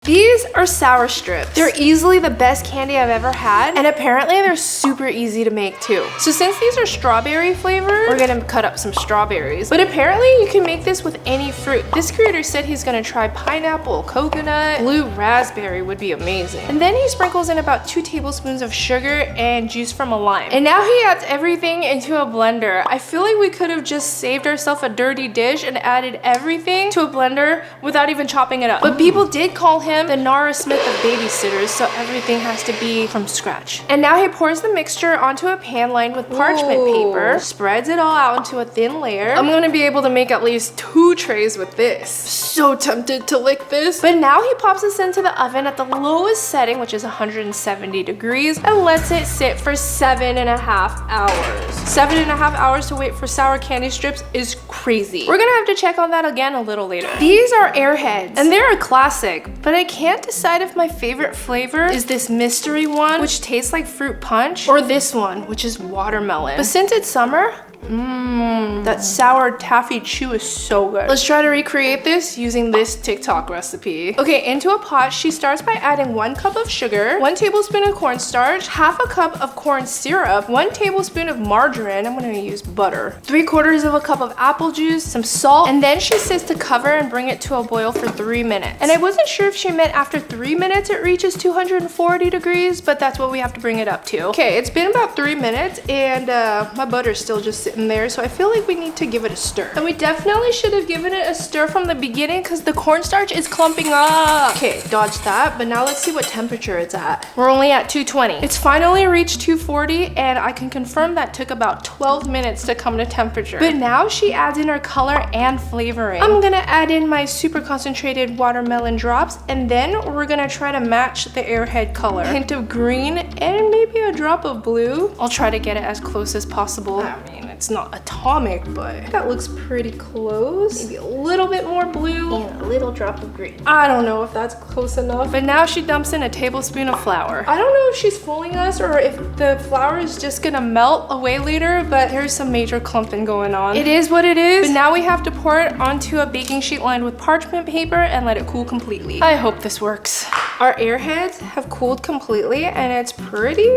These are sour strips. They're easily the best candy I've ever had, and apparently they're super easy to make too. So since these are strawberry flavored, we're gonna cut up some strawberries. But apparently you can make this with any fruit. This creator said he's gonna try pineapple, coconut, blue raspberry would be amazing. And then he sprinkles in about 2 tablespoons of sugar and juice from a lime. And now he adds everything into a blender. I feel like we could have just saved ourselves a dirty dish and added everything to a blender without even chopping it up. But people did call him the Nara Smith of babysitters, so everything has to be from scratch. And now he pours the mixture onto a pan lined with parchment paper, spreads it all out into a thin layer. I'm gonna be able to make at least 2 trays with this. So tempted to lick this. But now he pops this into the oven at the lowest setting, which is 170 degrees, and lets it sit for 7.5 hours. 7.5 hours to wait for sour candy strips is crazy. We're gonna have to check on that again a little later. These are Airheads, and they're a classic, but I can't decide if my favorite flavor is this mystery one, which tastes like fruit punch, or this one, which is watermelon. But since it's summer, that sour taffy chew is so good. Let's try to recreate this using this TikTok recipe. Okay, into a pot, she starts by adding 1 cup of sugar, 1 tablespoon of cornstarch, half a cup of corn syrup, 1 tablespoon of margarine, I'm gonna use butter, 3/4 of a cup of apple juice, some salt, and then she says to cover and bring it to a boil for 3 minutes. And I wasn't sure if she meant after 3 minutes it reaches 240 degrees, but that's what we have to bring it up to. Okay, it's been about 3 minutes, and my butter's still just sitting there, so I feel like we need to give it a stir. And we definitely should have given it a stir from the beginning because the cornstarch is clumping up. Okay, dodge that, but now let's see what temperature it's at. We're only at 220. It's finally reached 240, and I can confirm that took about 12 minutes to come to temperature. But now she adds in her color and flavoring. I'm gonna add in my super concentrated watermelon drops, and then we're gonna try to match the Airhead color. A hint of green and maybe a drop of blue. I'll try to get it as close as possible. I mean, it's not atomic, but that looks pretty close. Maybe a little bit more blue and a little drop of green. I don't know if that's close enough. But now she dumps in a tablespoon of flour. I don't know if she's fooling us or if the flour is just gonna melt away later, but there's some major clumping going on. It is what it is. But now we have to pour it onto a baking sheet lined with parchment paper and let it cool completely. I hope this works. Our Airheads have cooled completely and it's pretty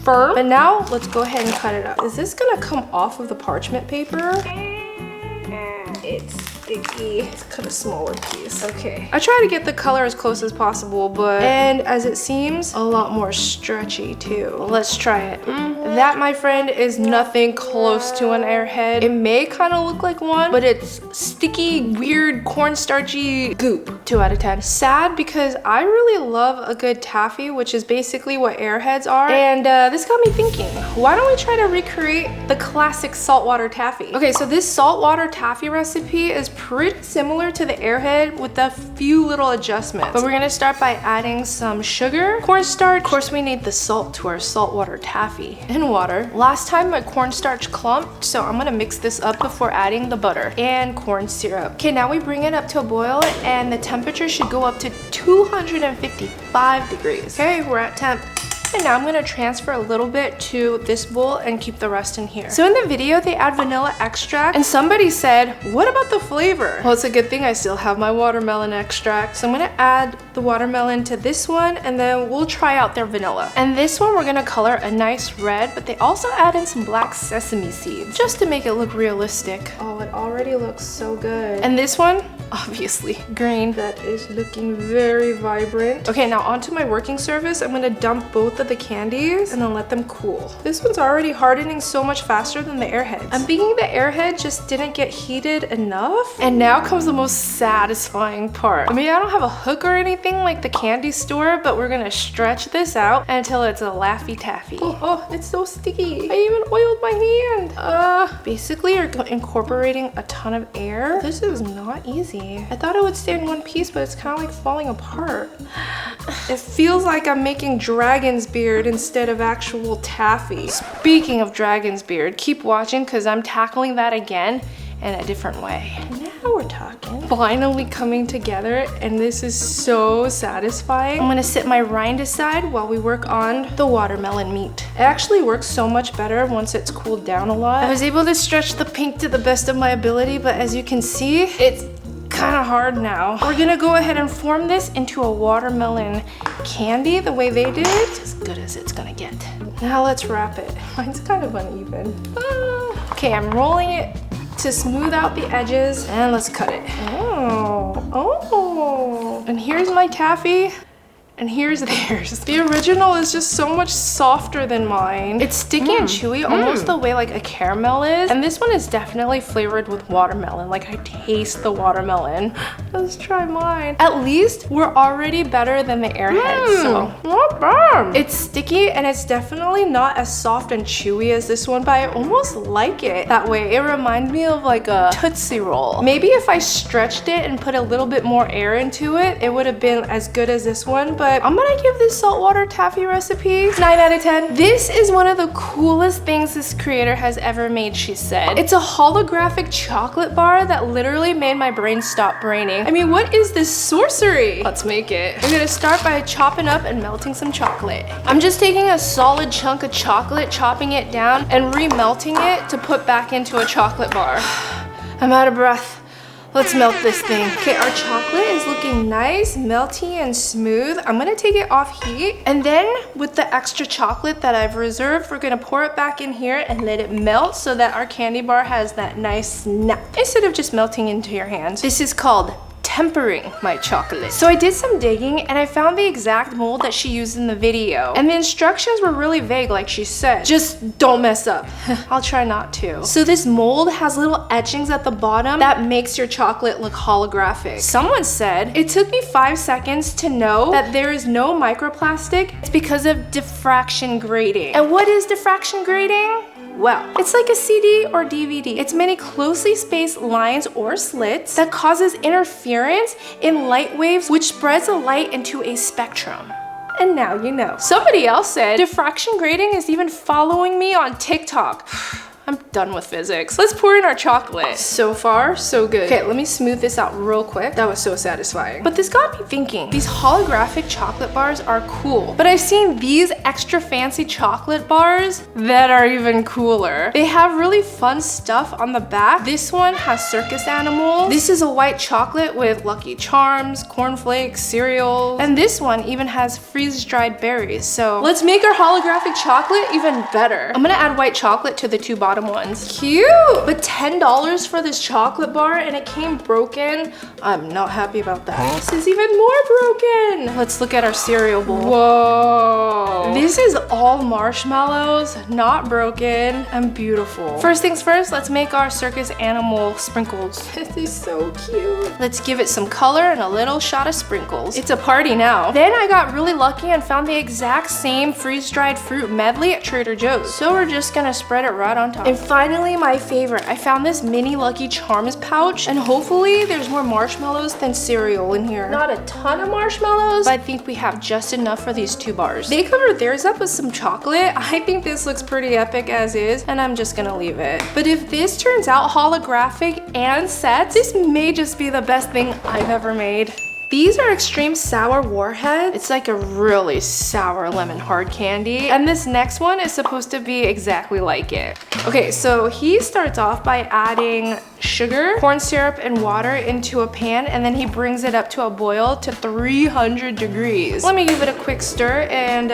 firm. But now let's go ahead and cut it up. Is this gonna come off of the parchment paper? It's sticky. Let's cut a smaller piece. Okay. I try to get the color as close as possible, and as it seems, a lot more stretchy too. Let's try it. That, my friend, is nothing close to an Airhead. It may kind of look like one, but it's sticky, weird, cornstarchy goop. 2 out of 10. Sad because I really love a good taffy, which is basically what Airheads are. And this got me thinking, why don't we try to recreate the classic saltwater taffy? Okay, so this saltwater taffy recipe is pretty similar to the Airhead with a few little adjustments. But we're gonna start by adding some sugar, cornstarch. Of course, we need the salt to our saltwater taffy, and water. Last time my cornstarch clumped, so I'm gonna mix this up before adding the butter and corn syrup. Okay, now we bring it up to a boil, and the temperature should go up to 255 degrees. Okay, we're at temp. And now I'm gonna transfer a little bit to this bowl and keep the rest in here. So in the video, they add vanilla extract, and somebody said, what about the flavor? Well, it's a good thing I still have my watermelon extract. So I'm gonna add the watermelon to this one, and then we'll try out their vanilla. And this one, we're gonna color a nice red, but they also add in some black sesame seeds, just to make it look realistic. Oh, it already looks so good. And this one, obviously green. That is looking very vibrant. Okay, now onto my working surface. I'm gonna dump both of the candies and then let them cool. This one's already hardening so much faster than the Airheads. I'm thinking the Airhead just didn't get heated enough. And now comes the most satisfying part. I mean, I don't have a hook or anything like the candy store, but we're gonna stretch this out until it's a Laffy Taffy. Oh, it's so sticky. I even oiled my hand. Basically, you're incorporating a ton of air. This is not easy. I thought it would stay in one piece, but it's kind of like falling apart. It feels like I'm making dragon's beard instead of actual taffy. Speaking of dragon's beard, keep watching because I'm tackling that again in a different way. Now we're talking. Finally coming together, and this is so satisfying. I'm gonna sit my rind aside while we work on the watermelon meat. It actually works so much better once it's cooled down a lot. I was able to stretch the pink to the best of my ability, but as you can see, it's kind of hard now. We're gonna go ahead and form this into a watermelon candy the way they did. It's as good as it's gonna get. Now let's wrap it. Mine's kind of uneven. Okay, I'm rolling it to smooth out the edges, and let's cut it. Oh, and here's my taffy. And here's theirs. The original is just so much softer than mine. It's sticky and chewy, almost the way like a caramel is. And this one is definitely flavored with watermelon. Like I taste the watermelon. Let's try mine. At least we're already better than the Airheads, so not bad. It's sticky and it's definitely not as soft and chewy as this one, but I almost like it that way. It reminds me of like a Tootsie Roll. Maybe if I stretched it and put a little bit more air into it, it would have been as good as this one, but I'm gonna give this saltwater taffy recipe 9 out of 10. This is one of the coolest things this creator has ever made, she said. It's a holographic chocolate bar that literally made my brain stop braining. I mean, what is this sorcery? Let's make it. I'm gonna start by chopping up and melting some chocolate. I'm just taking a solid chunk of chocolate, chopping it down, and remelting it to put back into a chocolate bar. I'm out of breath. Let's melt this thing. Okay, our chocolate is looking nice, melty, and smooth. I'm gonna take it off heat, and then with the extra chocolate that I've reserved, we're gonna pour it back in here and let it melt so that our candy bar has that nice snap instead of just melting into your hands. This is called tempering my chocolate. So I did some digging and I found the exact mold that she used in the video. And the instructions were really vague, like she said. Just don't mess up. I'll try not to. So this mold has little etchings at the bottom that makes your chocolate look holographic. Someone said, it took me 5 seconds to know that there is no microplastic. It's because of diffraction grating. And what is diffraction grating? Well, it's like a CD or DVD. It's many closely spaced lines or slits that causes interference in light waves, which spreads the light into a spectrum. And now you know. Somebody else said diffraction grating is even following me on TikTok. I'm done with physics. Let's pour in our chocolate. So far, so good. Okay, let me smooth this out real quick. That was so satisfying. But this got me thinking, these holographic chocolate bars are cool, but I've seen these extra fancy chocolate bars that are even cooler. They have really fun stuff on the back. This one has circus animals. This is a white chocolate with Lucky Charms, cornflakes, cereal. And this one even has freeze-dried berries. So let's make our holographic chocolate even better. I'm gonna add white chocolate to the two bottom ones. Cute! But $10 for this chocolate bar and it came broken. I'm not happy about that. This is even more broken. Let's look at our cereal bowl. Whoa. This is all marshmallows, not broken, and beautiful. First things first, let's make our circus animal sprinkles. This is so cute. Let's give it some color and a little shot of sprinkles. It's a party now. Then I got really lucky and found the exact same freeze-dried fruit medley at Trader Joe's. So we're just gonna spread it right on top. And finally, my favorite. I found this mini Lucky Charms pouch, and hopefully there's more marshmallows than cereal in here. Not a ton of marshmallows, but I think we have just enough for these two bars. They covered theirs up with some chocolate. I think this looks pretty epic as is, and I'm just gonna leave it. But if this turns out holographic and sets, this may just be the best thing I've ever made. These are extreme sour warheads. It's like a really sour lemon hard candy. And this next one is supposed to be exactly like it. Okay, so he starts off by adding sugar, corn syrup, and water into a pan, and then he brings it up to a boil to 300 degrees. Let me give it a quick stir, and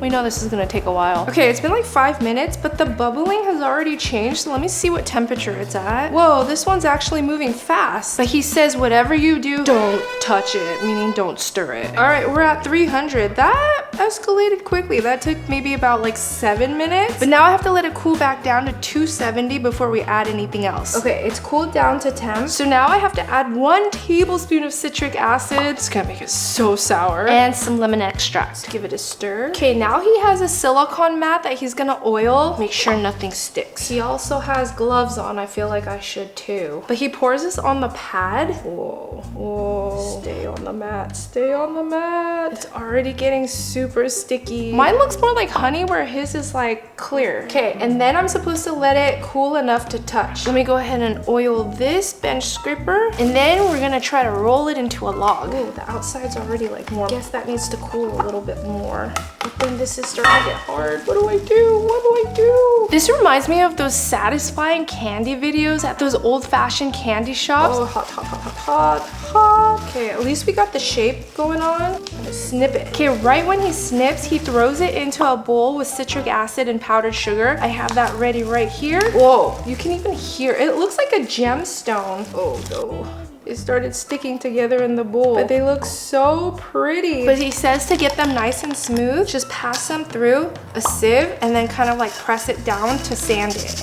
we know this is gonna take a while. Okay, it's been like 5 minutes, but the bubbling has already changed, so let me see what temperature it's at. Whoa, this one's actually moving fast. But he says whatever you do, don't touch it, meaning don't stir it. All right, we're at 300. That escalated quickly. That took maybe about like 7 minutes, but now I have to let it cool back down to 270 before we add anything else. Okay, it's cooled down to temp. So now I have to add 1 tablespoon of citric acid. It's gonna make it so sour. And some lemon extract. Give it a stir. Okay, now he has a silicone mat that he's gonna oil. Make sure nothing sticks. He also has gloves on. I feel like I should too. But he pours this on the pad. Whoa, whoa. Stay on the mat, stay on the mat. It's already getting super sticky. Mine looks more like honey where his is like clear. Okay, and then I'm supposed to let it cool enough to touch. Let me go ahead and then oil this bench scraper. And then we're gonna try to roll it into a log. Oh, the outside's already like warm. Guess that needs to cool a little bit more. But then this is starting to get hard. What do I do? What do I do? This reminds me of those satisfying candy videos at those old-fashioned candy shops. Oh, hot, hot, hot, hot, hot, hot. Okay, at least we got the shape going on. I'm gonna snip it. Okay, right when he snips, he throws it into a bowl with citric acid and powdered sugar. I have that ready right here. Whoa, you can even hear it. It looks like a gemstone. Oh no. It started sticking together in the bowl, but they look so pretty. But he says to get them nice and smooth, just pass them through a sieve and then kind of like press it down to sand it.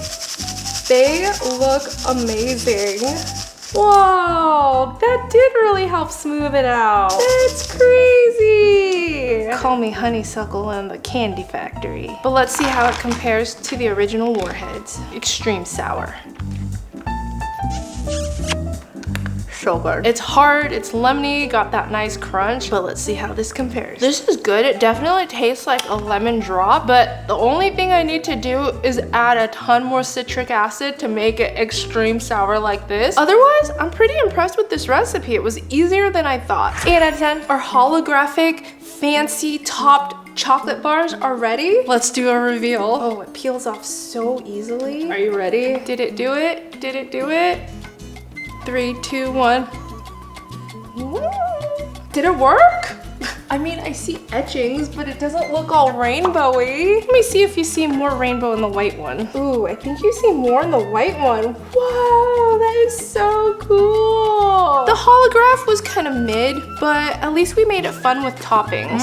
They look amazing. Whoa, that did really help smooth it out. That's crazy. Call me Honeysuckle in the candy factory. But let's see how it compares to the original Warheads. Extreme sour. So good. It's hard, it's lemony, got that nice crunch, but let's see how this compares. This is good. It definitely tastes like a lemon drop, but the only thing I need to do is add a ton more citric acid to make it extreme sour like this. Otherwise, I'm pretty impressed with this recipe. It was easier than I thought. 8 out of 10. Our holographic, fancy, topped chocolate bars are ready. Let's do a reveal. Oh, it peels off so easily. Are you ready? Did it do it? Did it do it? 3, 2, 1. Did it work? I mean, I see etchings, but it doesn't look all rainbowy. Let me see if you see more rainbow in the white one. Ooh, I think you see more in the white one. Whoa, that is so cool. The holograph was kind of mid, but at least we made it fun with toppings.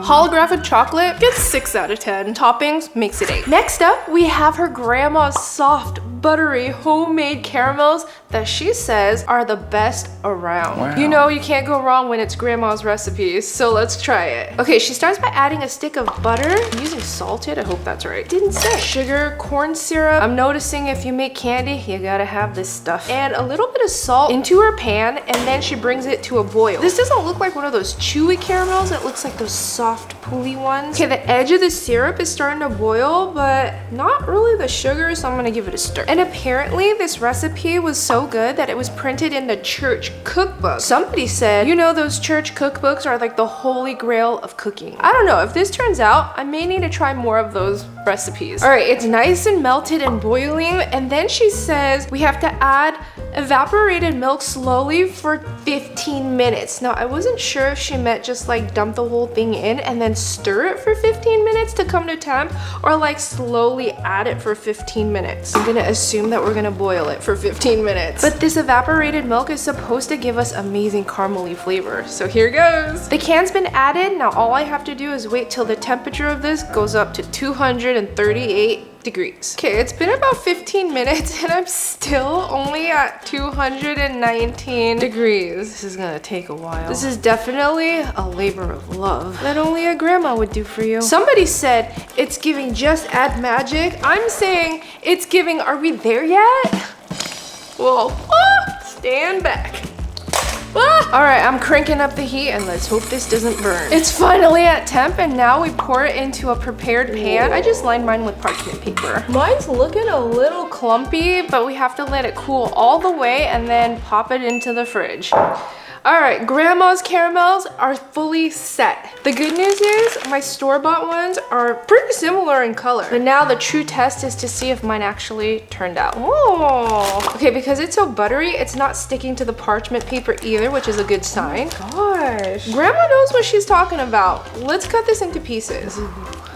Holographic chocolate gets 6 out of 10. Toppings makes it 8. Next up, we have her grandma's soft, buttery, homemade caramels that she says are the best around. Wow. You know you can't go wrong when it's grandma's recipes, so let's try it. Okay, she starts by adding a stick of butter. I'm using salted, I hope that's right. Didn't say. Sugar, corn syrup. I'm noticing if you make candy, you gotta have this stuff. And a little bit of salt into her pan, and then she brings it to a boil. This doesn't look like one of those chewy caramels. It looks like those soft, pooly ones. Okay, the edge of the syrup is starting to boil, but not really the sugar, so I'm gonna give it a stir. And apparently this recipe was so good that it was printed in the church cookbook. Somebody said, you know, those church cookbooks are like the holy grail of cooking. I don't know, if this turns out, I may need to try more of those recipes. All right, it's nice and melted and boiling, and then she says we have to add evaporated milk slowly for 15 minutes. Now, I wasn't sure if she meant just like dump the whole thing in and then stir it for 15 minutes to come to temp, or like slowly add it for 15 minutes. I'm gonna assume that we're gonna boil it for 15 minutes. But this evaporated milk is supposed to give us amazing caramely flavor. So here goes. The can's been added. Now all I have to do is wait till the temperature of this goes up to 238 degrees. Okay, it's been about 15 minutes and I'm still only at 219 degrees. This is gonna take a while. This is definitely a labor of love that only a grandma would do for you. Somebody said it's giving just add magic. I'm saying it's giving are we there yet? Whoa, stand back. All right, I'm cranking up the heat and let's hope this doesn't burn. It's finally at temp and now we pour it into a prepared pan. I just lined mine with parchment paper. Mine's looking a little clumpy, but we have to let it cool all the way and then pop it into the fridge. All right, grandma's caramels are fully set. The good news is my store-bought ones are pretty similar in color. But now the true test is to see if mine actually turned out. Oh, okay, because it's so buttery, it's not sticking to the parchment paper either, which is a good sign. Oh my gosh. Grandma knows what she's talking about. Let's cut this into pieces.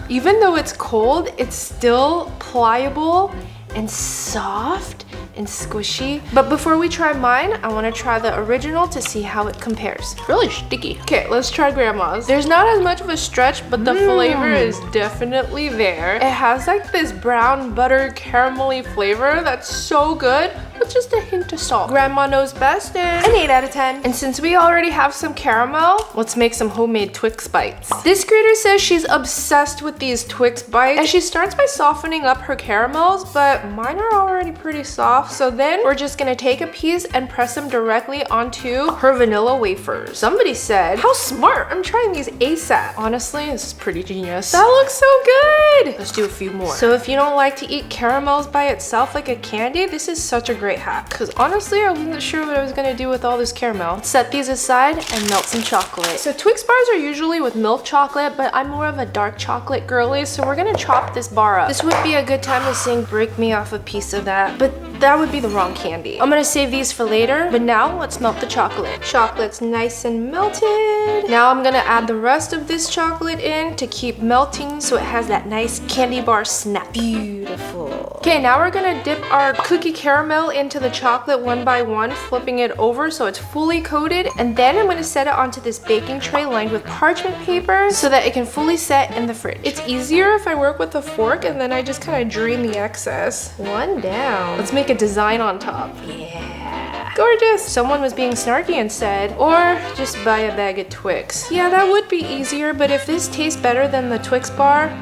Even though it's cold, it's still pliable and soft and squishy. But before we try mine, I want to try the original to see how it compares. It's really sticky. Okay, let's try grandma's. There's not as much of a stretch, but the flavor is definitely there. It has like this brown butter caramelly flavor that's so good, with just a hint of salt. Grandma knows best, and an 8 out of 10. And since we already have some caramel, let's make some homemade Twix bites. This creator says she's obsessed with these Twix bites, and she starts by softening up her caramels, but mine are already pretty soft. So then we're just gonna take a piece and press them directly onto her vanilla wafers. Somebody said, how smart, I'm trying these ASAP. Honestly, this is pretty genius. That looks so good. Let's do a few more. So if you don't like to eat caramels by itself like a candy, this is such a great hack. Because honestly, I wasn't sure what I was gonna do with all this caramel. Let's set these aside and melt some chocolate. So Twix bars are usually with milk chocolate, but I'm more of a dark chocolate girly, so we're gonna chop this bar up. This would be a good time to sing Break Me Off a Piece of That, but that would be the wrong candy. I'm gonna save these for later, but now let's melt the chocolate. Chocolate's nice and melted. Now I'm gonna add the rest of this chocolate in to keep melting so it has that nice candy bar snap. Beautiful. Okay, now we're gonna dip our cookie caramel into the chocolate one by one, flipping it over so it's fully coated, and then I'm gonna set it onto this baking tray lined with parchment paper so that it can fully set in the fridge. It's easier if I work with a fork and then I just kind of drain the excess. One down. Let's make a design on top. Yeah. Gorgeous. Someone was being snarky and said, or just buy a bag of Twix. Yeah, that would be easier, but if this tastes better than the Twix bar,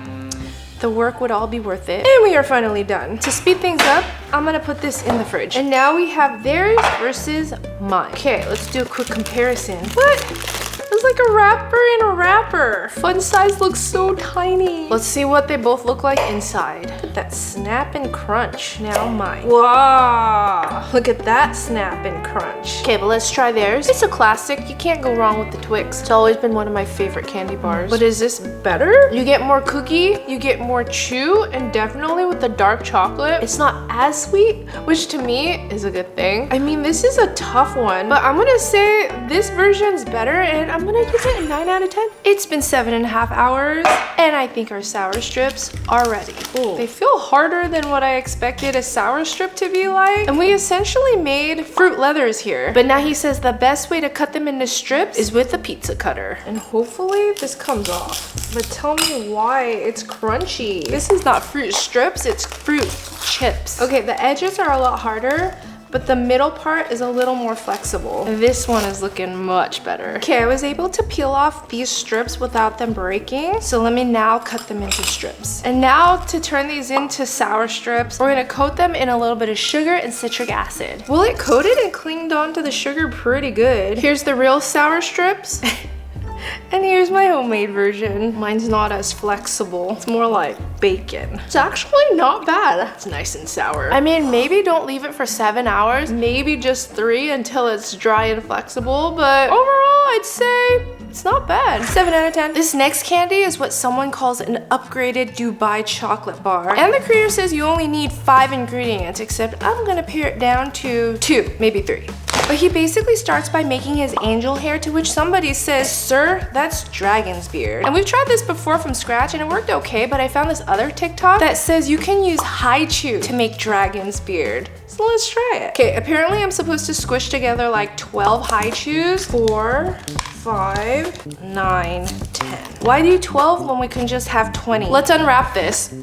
the work would all be worth it. And we are finally done. To speed things up, I'm gonna put this in the fridge. And now we have theirs versus mine. Okay, let's do a quick comparison. What? It's like a wrapper in a wrapper. Fun size looks so tiny. Let's see what they both look like inside. Look at that snap and crunch. Now mine. Wow. Look at that snap and crunch. Okay, but let's try theirs. It's a classic. You can't go wrong with the Twix. It's always been one of my favorite candy bars. But is this better? You get more cookie, you get more chew, and definitely with the dark chocolate, it's not as sweet, which to me is a good thing. I mean, this is a tough one, but I'm gonna say this version's better, and I'm gonna give it a 9 out of 10. It's been 7.5 hours, and I think our sour strips are ready. Ooh. They feel harder than what I expected a sour strip to be like, and we essentially made fruit leathers here. But now he says the best way to cut them into strips is with a pizza cutter, and hopefully this comes off. But tell me why it's crunchy. This is not fruit strips, it's fruit chips. Okay, the edges are a lot harder, but the middle part is a little more flexible. This one is looking much better. Okay, I was able to peel off these strips without them breaking. So let me now cut them into strips. And now to turn these into sour strips, we're gonna coat them in a little bit of sugar and citric acid. Well, it coated and clinged onto the sugar pretty good. Here's the real sour strips. And here's my homemade version. Mine's not as flexible. It's more like bacon. It's actually not bad. It's nice and sour. I mean, maybe don't leave it for 7 hours. Maybe just 3 until it's dry and flexible. But overall, I'd say it's not bad. 7 out of 10. This next candy is what someone calls an upgraded Dubai chocolate bar. And the creator says you only need 5 ingredients, except I'm gonna pare it down to 2, maybe 3. But he basically starts by making his angel hair, to which somebody says, sir, that's dragon's beard. And we've tried this before from scratch and it worked okay, but I found this other TikTok that says you can use haichu to make dragon's beard. So let's try it. Okay, apparently I'm supposed to squish together like 12 haichus. 4, 5, 9, 10. Why do 12 when we can just have 20? Let's unwrap this.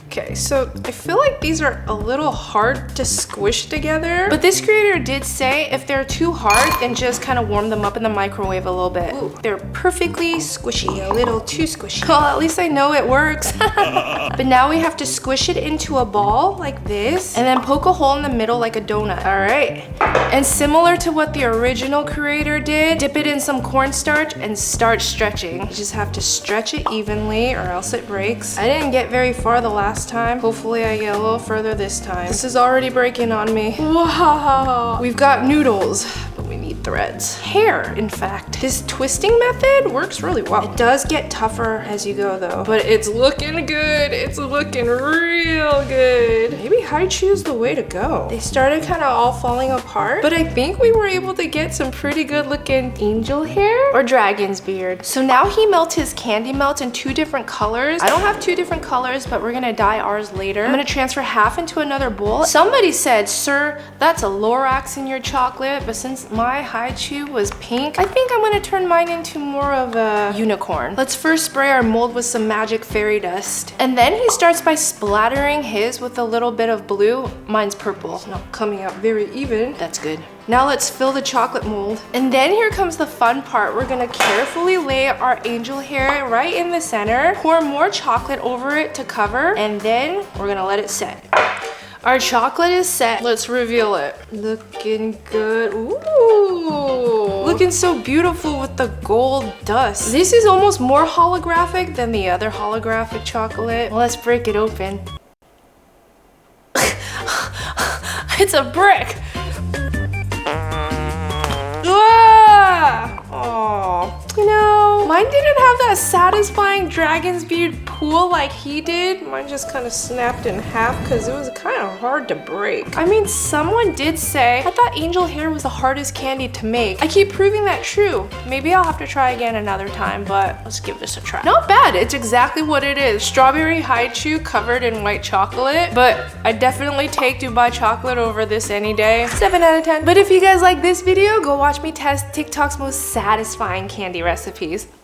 Okay, so I feel like these are a little hard to squish together, but this creator did say if they're too hard, then just kind of warm them up in the microwave a little bit. Ooh, they're perfectly squishy, a little too squishy. Well, at least I know it works. But now we have to squish it into a ball like this, and then poke a hole in the middle like a donut. All right. And similar to what the original creator did, dip it in some cornstarch and start stretching. You just have to stretch it evenly or else it breaks. I didn't get very far the last time. Hopefully I get a little further this time. This is already breaking on me. Wow. We've got noodles, but we need threads. Hair, in fact. This twisting method works really well. It does get tougher as you go though, but it's looking good. It's looking real good. Maybe haichu's the way to go. They started kind of all falling apart, but I think we were able to get some pretty good looking angel hair or dragon's beard. So now he melts his candy melt in 2 different colors. I don't have 2 different colors, but we're gonna dye ours later. I'm gonna transfer half into another bowl. Somebody said, sir, that's a Lorax in your chocolate, but since my high chew was pink. I think I'm gonna turn mine into more of a unicorn. Let's first spray our mold with some magic fairy dust. And then he starts by splattering his with a little bit of blue. Mine's purple. It's not coming out very even. That's good. Now let's fill the chocolate mold. And then here comes the fun part. We're gonna carefully lay our angel hair right in the center, pour more chocolate over it to cover, and then we're gonna let it set. Our chocolate is set. Let's reveal it. Looking good. Ooh. Looking so beautiful with the gold dust. This is almost more holographic than the other holographic chocolate. Let's break it open. It's a brick. Oh, you know, mine didn't have that satisfying dragon's beard pool like he did. Mine just kind of snapped in half because it was kind of hard to break. I mean, someone did say, I thought angel hair was the hardest candy to make. I keep proving that true. Maybe I'll have to try again another time, but let's give this a try. Not bad. It's exactly what it is. Strawberry high chew covered in white chocolate, but I definitely take Dubai chocolate over this any day. 7 out of 10. But if you guys like this video, go watch me test TikTok's most satisfying candy recipes.